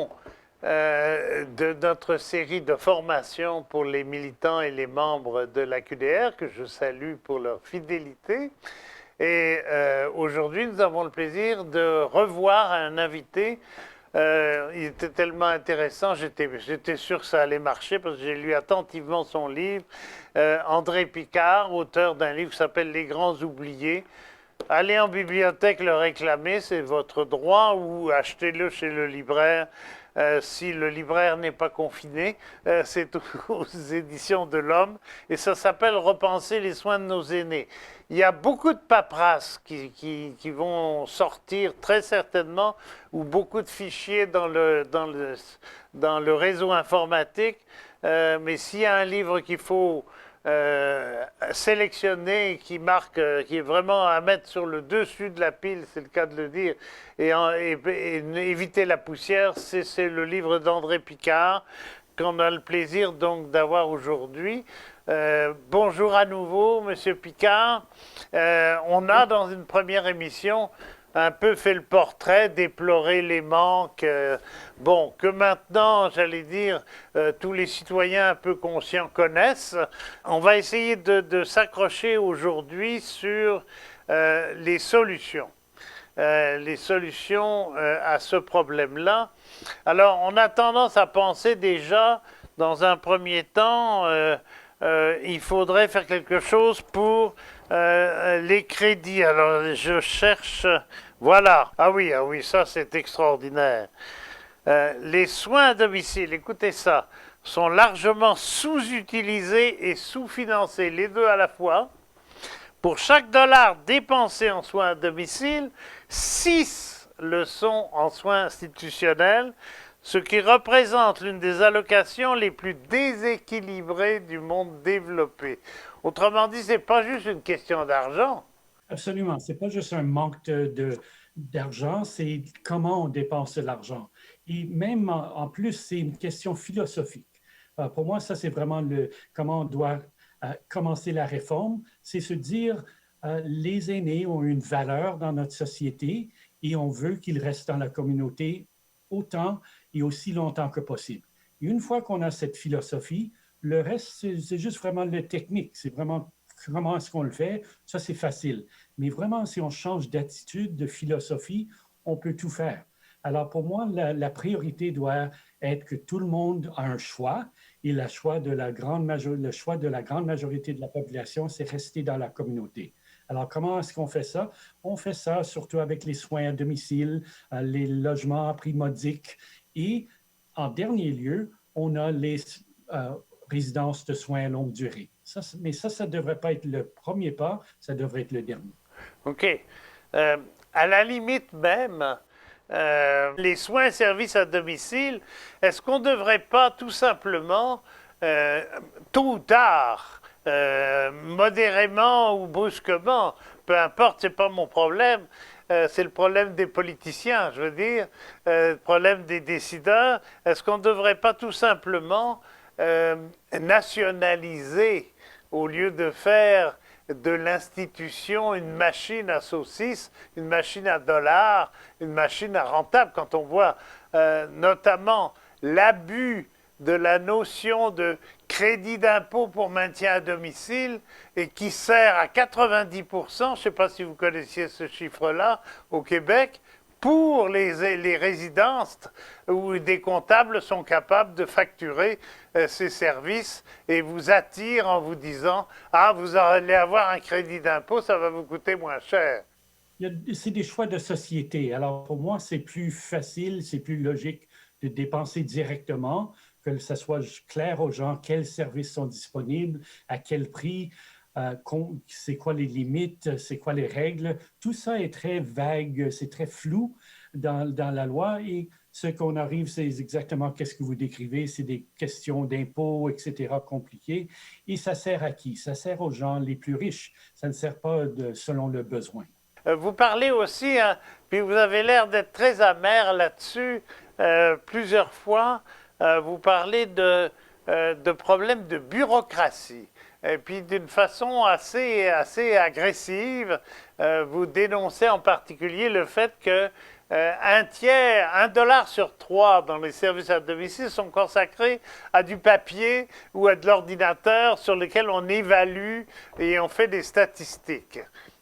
conclusion de notre série de formation pour les militants et les membres de la QDR, que je salue pour leur fidélité. Et aujourd'hui, nous avons le plaisir de revoir un invité. Il était tellement intéressant, j'étais sûr que ça allait marcher parce que j'ai lu attentivement son livre. André Picard, auteur d'un livre qui s'appelle Les Grands Oubliés. Allez en bibliothèque le réclamer, c'est votre droit, ou achetez-le chez le libraire. Si le libraire n'est pas confiné, c'est aux éditions de l'Homme, et ça s'appelle Repenser les soins de nos aînés. Il y a beaucoup de paperasses qui vont sortir très certainement, ou beaucoup de fichiers dans le réseau informatique, mais s'il y a un livre qu'il faut sélectionné, qui marque, qui est vraiment à mettre sur le dessus de la pile, c'est le cas de le dire, et éviter la poussière, c'est le livre d'André Picard, qu'on a le plaisir donc d'avoir aujourd'hui. Bonjour à nouveau, Monsieur Picard. On a dans une première émission un peu fait le portrait, déploré les manques, que maintenant, j'allais dire, tous les citoyens un peu conscients connaissent. On va essayer de s'accrocher aujourd'hui sur les solutions à ce problème-là. Alors, on a tendance à penser déjà, dans un premier temps, il faudrait faire quelque chose pour les crédits. Alors, je cherche... Voilà. Ah oui, ça c'est extraordinaire. Les soins à domicile, écoutez ça, sont largement sous-utilisés et sous-financés, les deux à la fois. Pour chaque dollar dépensé en soins à domicile, 6 le sont en soins institutionnels, ce qui représente l'une des allocations les plus déséquilibrées du monde développé. Autrement dit, ce n'est pas juste une question d'argent. Absolument. Ce n'est pas juste un manque d'argent, c'est comment on dépense l'argent. Et même en plus, c'est une question philosophique. Pour moi, ça, c'est vraiment comment on doit commencer la réforme. C'est se dire, les aînés ont une valeur dans notre société et on veut qu'ils restent dans la communauté autant et aussi longtemps que possible. Et une fois qu'on a cette philosophie, le reste, c'est juste vraiment le technique. C'est vraiment comment est-ce qu'on le fait. Ça, c'est facile. Mais vraiment, si on change d'attitude, de philosophie, on peut tout faire. Alors, pour moi, la priorité doit être que tout le monde a un choix et le choix de la grande majorité de la population, c'est rester dans la communauté. Alors, comment est-ce qu'on fait ça? On fait ça surtout avec les soins à domicile, les logements à prix modique et, en dernier lieu, on a les résidences de soins à longue durée. Mais ça ne devrait pas être le premier pas, ça devrait être le dernier. OK. À la limite même, les soins et services à domicile, est-ce qu'on ne devrait pas tout simplement, tôt ou tard, modérément ou brusquement, peu importe, ce n'est pas mon problème, c'est le problème des politiciens, je veux dire, le problème des décideurs, est-ce qu'on ne devrait pas tout simplement nationaliser au lieu de faire de l'institution une machine à saucisses, une machine à dollars, une machine à rentable, quand on voit notamment l'abus de la notion de crédit d'impôt pour maintien à domicile et qui sert à 90%, je ne sais pas si vous connaissiez ce chiffre-là, au Québec, pour les résidences où des comptables sont capables de facturer ces services et vous attirent en vous disant « Ah, vous allez avoir un crédit d'impôt, ça va vous coûter moins cher. » C'est des choix de société. Alors, pour moi, c'est plus facile, c'est plus logique de dépenser directement, que ça soit clair aux gens quels services sont disponibles, à quel prix, c'est quoi les limites, c'est quoi les règles. Tout ça est très vague, c'est très flou dans la loi et ce qu'on arrive, c'est exactement qu'est-ce que vous décrivez, c'est des questions d'impôts, etc., compliquées. Et ça sert à qui? Ça sert aux gens les plus riches. Ça ne sert pas selon le besoin. Vous parlez aussi, hein, puis vous avez l'air d'être très amer là-dessus, plusieurs fois, vous parlez de problèmes de bureaucratie. Et puis d'une façon assez agressive, vous dénoncez en particulier le fait que un tiers, 1 dollar sur 3 dans les services à domicile sont consacrés à du papier ou à de l'ordinateur sur lequel on évalue et on fait des statistiques.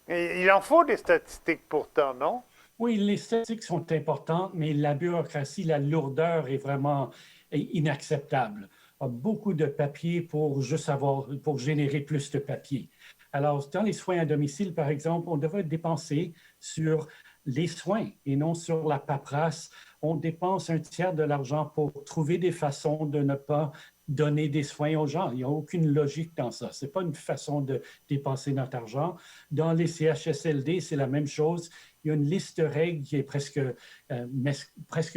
Et il en faut des statistiques pourtant, non? Oui, les statistiques sont importantes, mais la bureaucratie, la lourdeur est vraiment inacceptable. Beaucoup de papier pour juste avoir, pour générer plus de papier. Alors, dans les soins à domicile, par exemple, on devrait dépenser sur les soins et non sur la paperasse. On dépense un tiers de l'argent pour trouver des façons de ne pas donner des soins aux gens. Il n'y a aucune logique dans ça. Ce n'est pas une façon de dépenser notre argent. Dans les CHSLD, c'est la même chose. Il y a une liste de règles qui est presque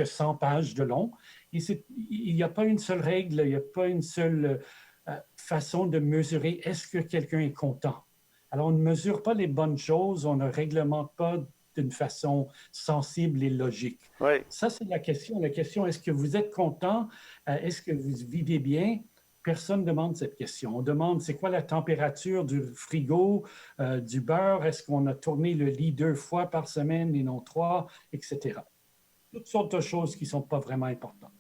100 pages de long. Et il n'y a pas une seule règle, il n'y a pas une seule façon de mesurer est-ce que quelqu'un est content. Alors, on ne mesure pas les bonnes choses, on ne réglemente pas d'une façon sensible et logique. Oui. Ça, c'est la question. La question, est-ce que vous êtes content? Est-ce que vous vivez bien? Personne ne demande cette question. On demande, c'est quoi la température du frigo, du beurre? Est-ce qu'on a tourné le lit 2 fois par semaine et non 3, etc. Toutes sortes de choses qui ne sont pas vraiment importantes.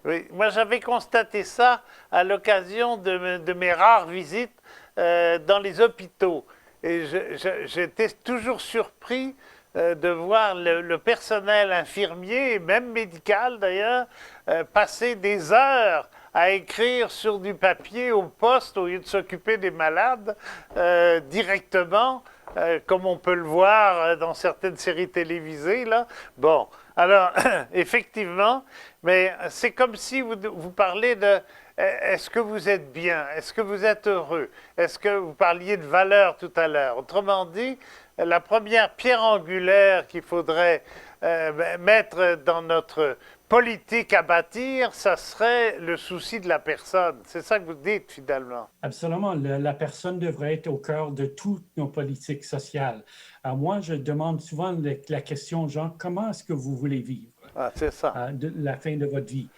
Oui, moi j'avais constaté ça à l'occasion de mes rares visites dans les hôpitaux. Et j'étais toujours surpris de voir le personnel infirmier, et même médical d'ailleurs, passer des heures à écrire sur du papier au poste au lieu de s'occuper des malades directement, comme on peut le voir dans certaines séries télévisées, là. Bon, alors, effectivement, mais c'est comme si vous parlez de est-ce que vous êtes bien? Est-ce que vous êtes heureux? Est-ce que vous parliez de valeur tout à l'heure? Autrement dit, la première pierre angulaire qu'il faudrait mettre dans notre politique à bâtir, ça serait le souci de la personne. C'est ça que vous dites finalement. Absolument. La personne devrait être au cœur de toutes nos politiques sociales. Alors moi, je demande souvent la question, Jean, comment est-ce que vous voulez vivre? Ah, c'est ça. De la fin de votre vie.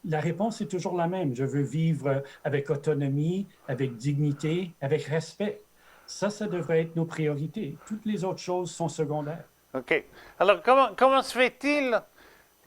La réponse est toujours la même. Je veux vivre avec autonomie, avec dignité, avec respect. Ça devrait être nos priorités. Toutes les autres choses sont secondaires. OK. Alors, comment se fait-il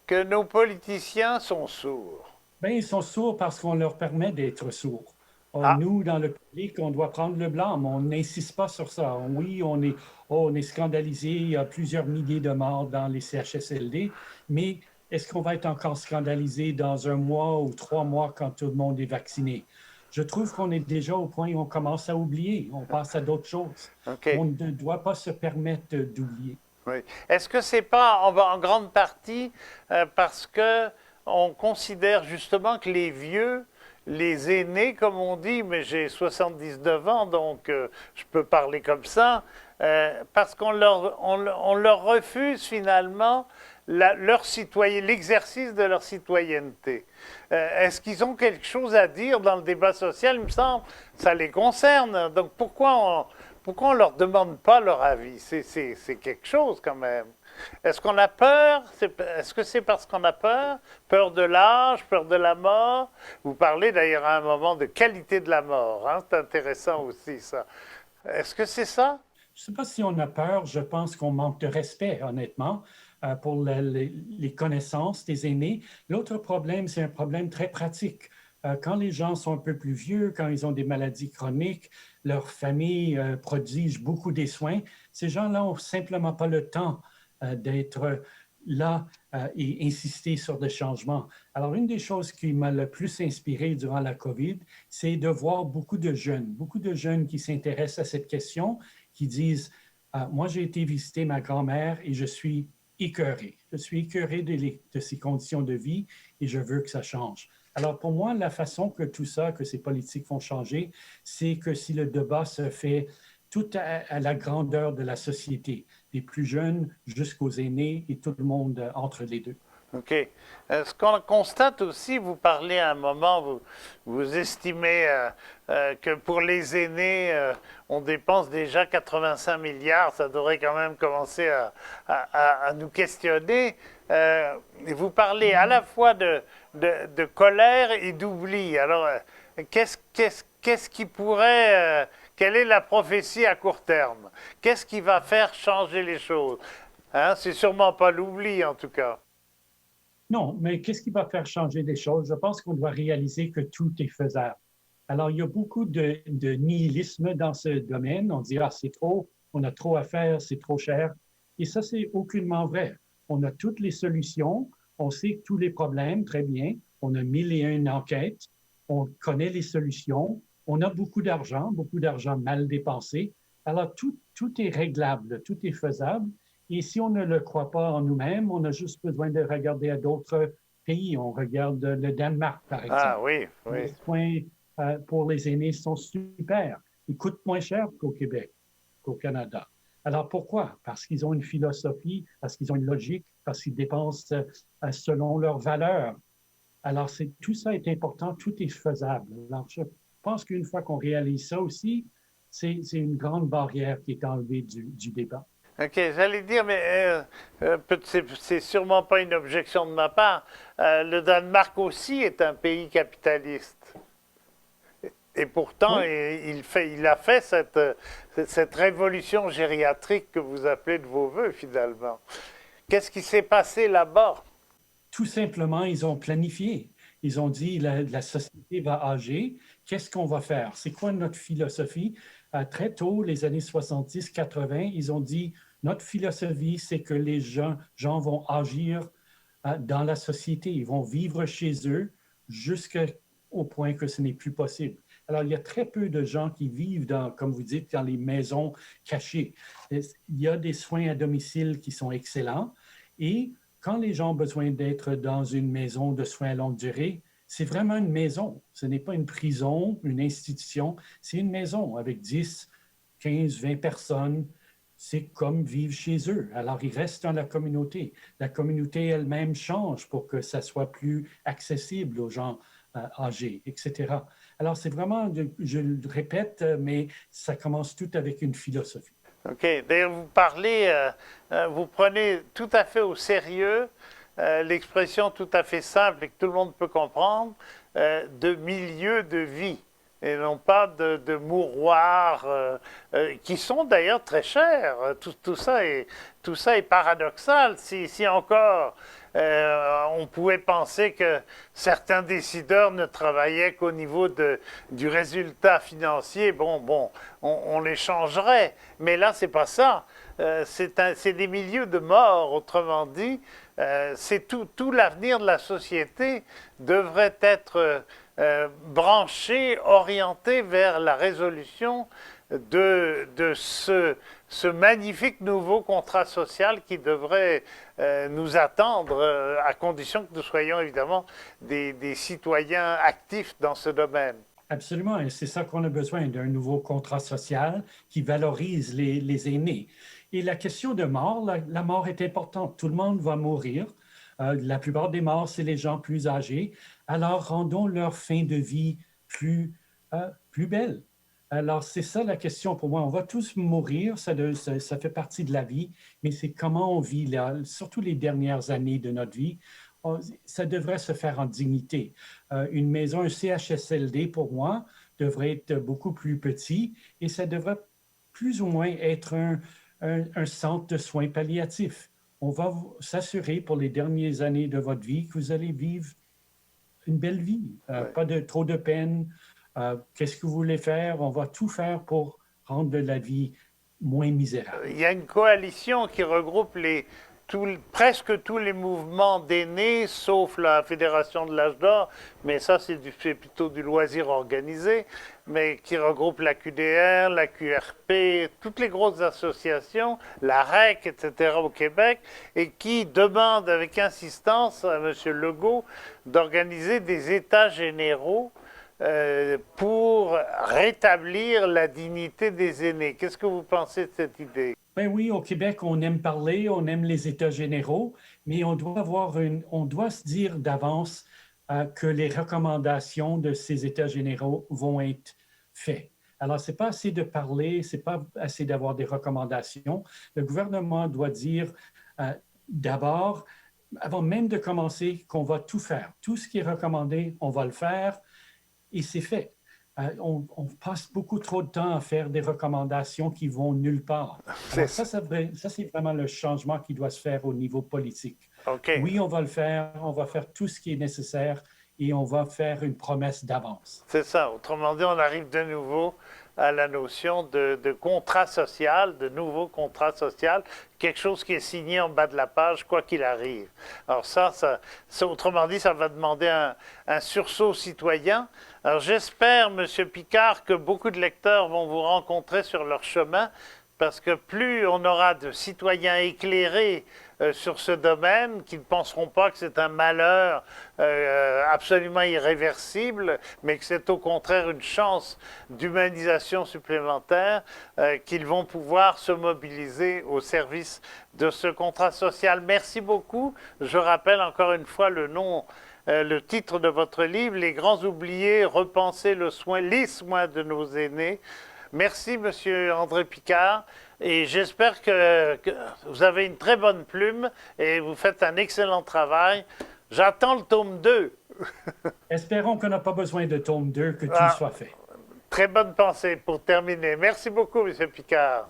que nos politiciens sont sourds? Bien, ils sont sourds parce qu'on leur permet d'être sourds. Ah. Nous, dans le public, on doit prendre le blâme. On n'insiste pas sur ça. Oui, on est scandalisé. Il y a plusieurs milliers de morts dans les CHSLD, mais est-ce qu'on va être encore scandalisé dans 1 mois ou 3 mois quand tout le monde est vacciné? Je trouve qu'on est déjà au point où on commence à oublier. On passe à d'autres choses. Okay. On ne doit pas se permettre d'oublier. Oui. Est-ce que c'est pas en grande partie parce que on considère justement que les vieux, les aînés, comme on dit, mais j'ai 79 ans, donc je peux parler comme ça, parce qu'on leur refuse finalement l'exercice de leur citoyenneté. Est-ce qu'ils ont quelque chose à dire dans le débat social? Il me semble ça les concerne. Donc pourquoi on ne leur demande pas leur avis? C'est quelque chose quand même. Est-ce qu'on a peur? Est-ce que c'est parce qu'on a peur? Peur de l'âge, peur de la mort? Vous parlez d'ailleurs à un moment de qualité de la mort. Hein? C'est intéressant aussi ça. Est-ce que c'est ça? Je ne sais pas si on a peur. Je pense qu'on manque de respect, honnêtement, pour les connaissances des aînés. L'autre problème, c'est un problème très pratique. Quand les gens sont un peu plus vieux, quand ils ont des maladies chroniques, leur famille prodige beaucoup des soins, ces gens-là n'ont simplement pas le temps d'être là et insister sur des changements. Alors, une des choses qui m'a le plus inspiré durant la COVID, c'est de voir beaucoup de jeunes qui s'intéressent à cette question, qui disent moi, j'ai été visiter ma grand-mère et je suis écœuré. Je suis écœuré de ses conditions de vie et je veux que ça change. Alors, pour moi, la façon que tout ça, que ces politiques font changer, c'est que si le débat se fait tout à la grandeur de la société, des plus jeunes jusqu'aux aînés et tout le monde entre les deux. OK. Ce qu'on constate aussi, vous parlez à un moment, vous estimez que pour les aînés, on dépense déjà 85 milliards, ça devrait quand même commencer à nous questionner. Vous parlez à la fois de colère et d'oubli. Alors, qu'est-ce qui pourrait... quelle est la prophétie à court terme? Qu'est-ce qui va faire changer les choses? Hein, c'est sûrement pas l'oubli, en tout cas. Non, mais qu'est-ce qui va faire changer les choses? Je pense qu'on doit réaliser que tout est faisable. Alors, il y a beaucoup de nihilisme dans ce domaine. On dit, ah, c'est trop, on a trop à faire, c'est trop cher. Et ça, c'est aucunement vrai. On a toutes les solutions, on sait tous les problèmes très bien, on a 1001 enquêtes, on connaît les solutions, on a beaucoup d'argent mal dépensé. Alors, tout est réglable, tout est faisable. Et si on ne le croit pas en nous-mêmes, on a juste besoin de regarder à d'autres pays. On regarde le Danemark, par Ah exemple. oui, Les oui. soins pour les aînés sont super. Ils coûtent moins cher qu'au Québec, qu'au Canada. Alors pourquoi? Parce qu'ils ont une philosophie, parce qu'ils ont une logique, parce qu'ils dépensent selon leurs valeurs. Alors tout ça est important, tout est faisable. Alors je pense qu'une fois qu'on réalise ça aussi, c'est une grande barrière qui est enlevée du débat. OK, j'allais dire, mais c'est sûrement pas une objection de ma part. Le Danemark aussi est un pays capitaliste. Et pourtant, Oui, il a fait cette révolution gériatrique que vous appelez de vos voeux, finalement. Qu'est-ce qui s'est passé là-bas? tout simplement, ils ont planifié. Ils ont dit, la société va âger, qu'est-ce qu'on va faire? C'est quoi notre philosophie? Très tôt, les années 70-80, ils ont dit, notre philosophie, c'est que les gens vont agir dans la société. Ils vont vivre chez eux jusqu'au point que ce n'est plus possible. Alors, il y a très peu de gens qui vivent dans, comme vous dites, dans les maisons cachées. Il y a des soins à domicile qui sont excellents et quand les gens ont besoin d'être dans une maison de soins à longue durée, c'est vraiment une maison. Ce n'est pas une prison, une institution. C'est une maison avec 10, 15, 20 personnes. C'est comme vivre chez eux. Alors, ils restent dans la communauté. La communauté elle-même change pour que ça soit plus accessible aux gens âgés, etc. Alors, c'est vraiment, je le répète, mais ça commence tout avec une philosophie. OK. D'ailleurs, vous prenez tout à fait au sérieux l'expression tout à fait simple et que tout le monde peut comprendre de milieu de vie et non pas de mouroirs qui sont d'ailleurs très chers. Tout ça est paradoxal. Si encore on pouvait penser que certains décideurs ne travaillaient qu'au niveau du résultat financier, on les changerait. Mais là, c'est pas ça. C'est des milieux de mort, autrement dit. C'est tout l'avenir de la société devrait être branché, orienté vers la résolution de ce magnifique nouveau contrat social qui devrait nous attendre, à condition que nous soyons évidemment des citoyens actifs dans ce domaine. Absolument, et c'est ça qu'on a besoin, d'un nouveau contrat social qui valorise les aînés. Et la question de mort, la mort est importante. Tout le monde va mourir. La plupart des morts, c'est les gens plus âgés. Alors, rendons leur fin de vie plus belle. Alors, c'est ça la question pour moi. On va tous mourir, ça fait partie de la vie, mais c'est comment on vit, là, surtout les dernières années de notre vie. Ça devrait se faire en dignité. Une maison, un CHSLD, pour moi, devrait être beaucoup plus petit et ça devrait plus ou moins être un centre de soins palliatifs. On va s'assurer pour les dernières années de votre vie que vous allez vivre une belle vie, Ouais. pas de trop de peine. Qu'est-ce que vous voulez faire? On va tout faire pour rendre la vie moins misérable. Il y a une coalition qui regroupe presque tous les mouvements d'aînés, sauf la Fédération de l'âge d'or, mais ça c'est plutôt du loisir organisé, mais qui regroupe la QDR, la QRP, toutes les grosses associations, la REC, etc. au Québec, et qui demandent avec insistance à M. Legault d'organiser des états généraux pour rétablir la dignité des aînés. Qu'est-ce que vous pensez de cette idée? Ben oui, au Québec, on aime parler, on aime les États généraux, mais on doit se dire d'avance que les recommandations de ces États généraux vont être faites. Alors, c'est pas assez de parler, c'est pas assez d'avoir des recommandations. Le gouvernement doit dire d'abord, avant même de commencer, qu'on va tout faire. Tout ce qui est recommandé, on va le faire et c'est fait. On passe beaucoup trop de temps à faire des recommandations qui vont nulle part. Alors ça, c'est vraiment le changement qui doit se faire au niveau politique. OK. Oui, on va le faire, on va faire tout ce qui est nécessaire et on va faire une promesse d'avance. C'est ça. Autrement dit, on arrive de nouveau à la notion de contrat social, de nouveau contrat social, quelque chose qui est signé en bas de la page, quoi qu'il arrive. Alors ça, autrement dit, ça va demander un sursaut citoyen. Alors j'espère, Monsieur Picard, que beaucoup de lecteurs vont vous rencontrer sur leur chemin, parce que plus on aura de citoyens éclairés sur ce domaine, qui ne penseront pas que c'est un malheur absolument irréversible, mais que c'est au contraire une chance d'humanisation supplémentaire, qu'ils vont pouvoir se mobiliser au service de ce contrat social. Merci beaucoup. Je rappelle encore une fois le titre de votre livre, Les grands oubliés, repenser les soins de nos aînés. Merci, Monsieur André Picard, et j'espère que vous avez une très bonne plume et vous faites un excellent travail. J'attends le tome 2. Espérons qu'on n'a pas besoin de tome 2, que tout soit fait. Très bonne pensée pour terminer. Merci beaucoup, Monsieur Picard.